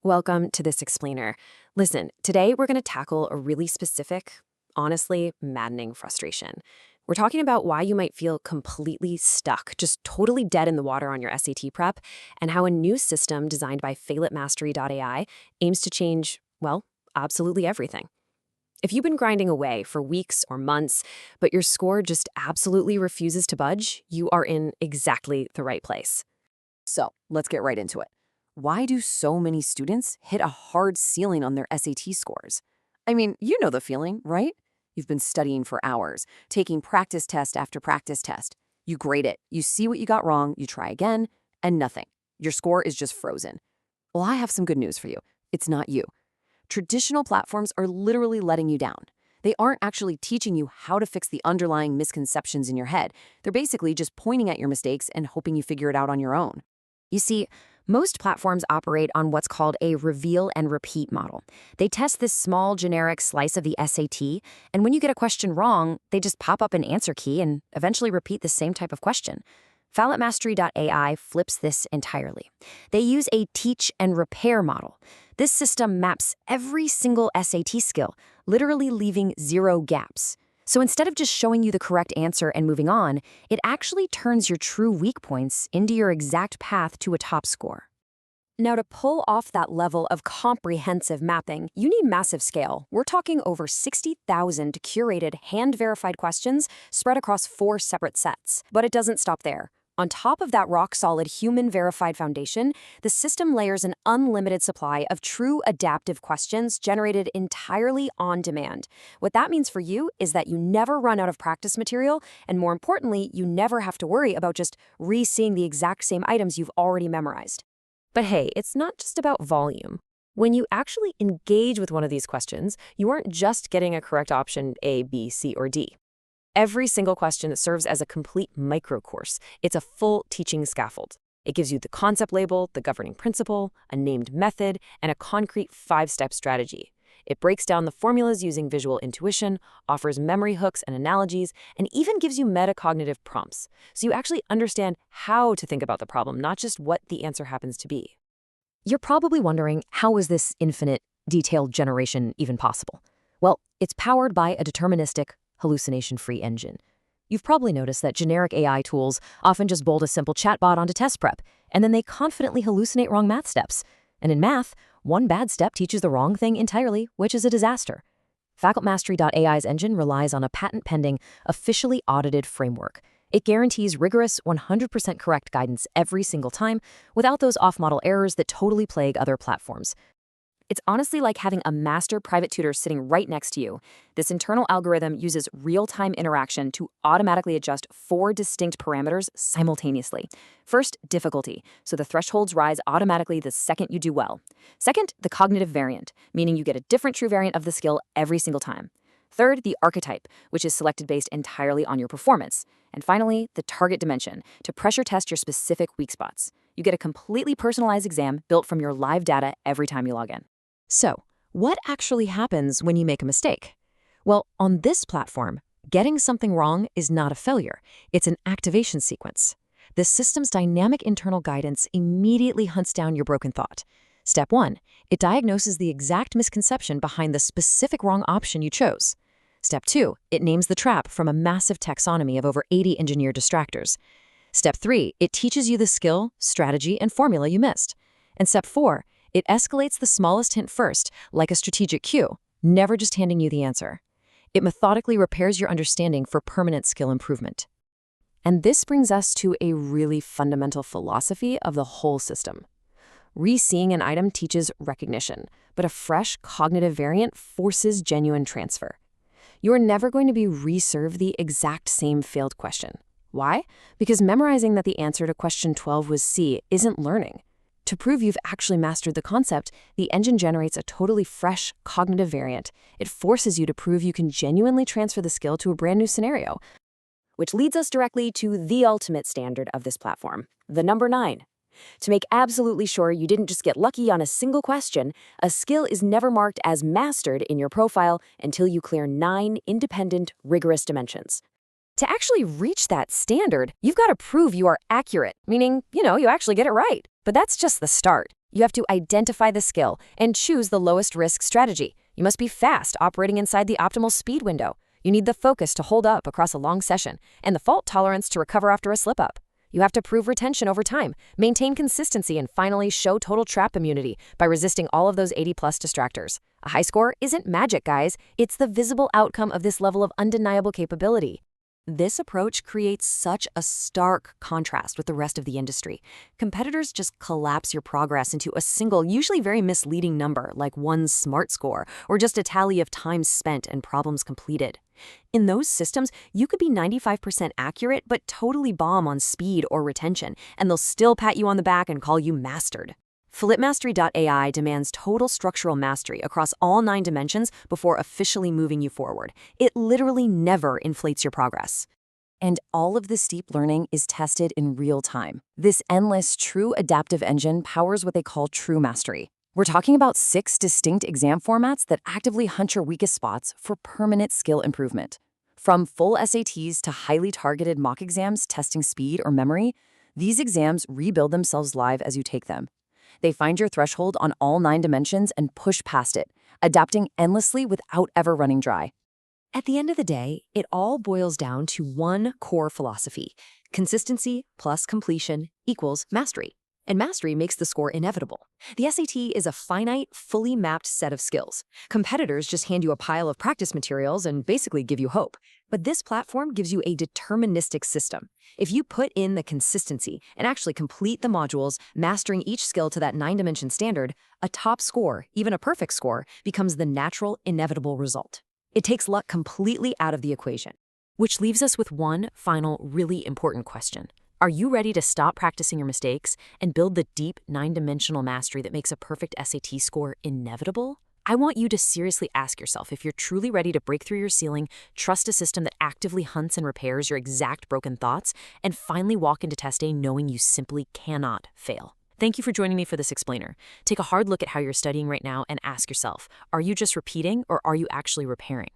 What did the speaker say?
Welcome to This Explainer. Listen, today we're going to tackle a really specific, honestly maddening frustration. We're talking about why you might feel completely stuck, just totally dead in the water on your SAT prep, and how a new system designed by FalitMastery aims to change, well, absolutely everything. If you've been grinding away for weeks or months, but your score just absolutely refuses to budge, you are in exactly the right place. So let's get right into it. Why do so many students hit a hard ceiling on their SAT scores? I mean, you know the feeling, right? You've been studying for hours, taking practice test after practice test. You grade it, you see what you got wrong, you try again, and nothing. Your score is just frozen. Well, I have some good news for you. It's not you. Traditional platforms are literally letting you down. They aren't actually teaching you how to fix the underlying misconceptions in your head. They're basically just pointing at your mistakes and hoping you figure it out on your own. You see, most platforms operate on what's called a reveal and repeat model. They test this small generic slice of the SAT, and when you get a question wrong, they just pop up an answer key and eventually repeat the same type of question. FalitMastery flips this entirely. They use a teach and repair model. This system maps every single SAT skill, literally leaving zero gaps. So instead of just showing you the correct answer and moving on, it actually turns your true weak points into your exact path to a top score. Now, to pull off that level of comprehensive mapping, you need massive scale. We're talking over 60,000 curated, hand-verified questions spread across 4 separate sets. But it doesn't stop there. On top of that rock-solid human-verified foundation, the system layers an unlimited supply of true adaptive questions generated entirely on demand. What that means for you is that you never run out of practice material, and more importantly, you never have to worry about just re-seeing the exact same items you've already memorized. But hey, it's not just about volume. When you actually engage with one of these questions, you aren't just getting a correct option A, B, C, or D. Every single question serves as a complete micro course. It's a full teaching scaffold. It gives you the concept label, the governing principle, a named method, and a concrete 5-step strategy. It breaks down the formulas using visual intuition, offers memory hooks and analogies, and even gives you metacognitive prompts, so you actually understand how to think about the problem, not just what the answer happens to be. You're probably wondering, how is this infinite, detailed generation even possible? Well, it's powered by a deterministic, hallucination-free engine. You've probably noticed that generic AI tools often just bolt a simple chatbot onto test prep, and then they confidently hallucinate wrong math steps. And in math, one bad step teaches the wrong thing entirely, which is a disaster. FalitMastery.ai's engine relies on a patent-pending, officially audited framework. It guarantees rigorous, 100% correct guidance every single time, without those off-model errors that totally plague other platforms. It's honestly like having a master private tutor sitting right next to you. This internal algorithm uses real-time interaction to automatically adjust 4 distinct parameters simultaneously. First, difficulty, so the thresholds rise automatically the second you do well. Second, the cognitive variant, meaning you get a different true variant of the skill every single time. Third, the archetype, which is selected based entirely on your performance. And finally, the target dimension, to pressure test your specific weak spots. You get a completely personalized exam built from your live data every time you log in. So, what actually happens when you make a mistake? Well, on this platform, getting something wrong is not a failure. It's an activation sequence. The system's dynamic internal guidance immediately hunts down your broken thought. Step 1, it diagnoses the exact misconception behind the specific wrong option you chose. Step 2, it names the trap from a massive taxonomy of over 80 engineered distractors. Step 3, it teaches you the skill, strategy, and formula you missed. And Step 4, it escalates the smallest hint first, like a strategic cue, never just handing you the answer. It methodically repairs your understanding for permanent skill improvement. And this brings us to a really fundamental philosophy of the whole system. Re-seeing an item teaches recognition, but a fresh cognitive variant forces genuine transfer. You're never going to be reserved the exact same failed question. Why? Because memorizing that the answer to question 12 was C isn't learning. To prove you've actually mastered the concept, the engine generates a totally fresh cognitive variant. It forces you to prove you can genuinely transfer the skill to a brand new scenario. Which leads us directly to the ultimate standard of this platform, the number 9. To make absolutely sure you didn't just get lucky on a single question, a skill is never marked as mastered in your profile until you clear 9 independent, rigorous dimensions. To actually reach that standard, you've got to prove you are accurate, meaning, you actually get it right. But that's just the start. You have to identify the skill and choose the lowest risk strategy. You must be fast, operating inside the optimal speed window. You need the focus to hold up across a long session and the fault tolerance to recover after a slip-up. You have to prove retention over time, maintain consistency, and finally show total trap immunity by resisting all of those 80-plus distractors. A high score isn't magic, guys. It's the visible outcome of this level of undeniable capability. This approach creates such a stark contrast with the rest of the industry. Competitors just collapse your progress into a single, usually very misleading number, like one SMART score, or just a tally of time spent and problems completed. In those systems, you could be 95% accurate, but totally bomb on speed or retention, and they'll still pat you on the back and call you mastered. FalitMastery demands total structural mastery across all 9 dimensions before officially moving you forward. It literally never inflates your progress. And all of this deep learning is tested in real time. This endless, true adaptive engine powers what they call true mastery. We're talking about 6 distinct exam formats that actively hunt your weakest spots for permanent skill improvement. From full SATs to highly targeted mock exams testing speed or memory, these exams rebuild themselves live as you take them. They find your threshold on all 9 dimensions and push past it, adapting endlessly without ever running dry. At the end of the day, it all boils down to one core philosophy: consistency plus completion equals mastery. And mastery makes the score inevitable. The SAT is a finite, fully mapped set of skills. Competitors just hand you a pile of practice materials and basically give you hope. But this platform gives you a deterministic system. If you put in the consistency and actually complete the modules, mastering each skill to that 9-dimension standard, a top score, even a perfect score, becomes the natural, inevitable result. It takes luck completely out of the equation. Which leaves us with one final, really important question. Are you ready to stop practicing your mistakes and build the deep 9-dimensional mastery that makes a perfect SAT score inevitable? I want you to seriously ask yourself if you're truly ready to break through your ceiling, trust a system that actively hunts and repairs your exact broken thoughts, and finally walk into test day knowing you simply cannot fail. Thank you for joining me for this explainer. Take a hard look at how you're studying right now and ask yourself, are you just repeating or are you actually repairing?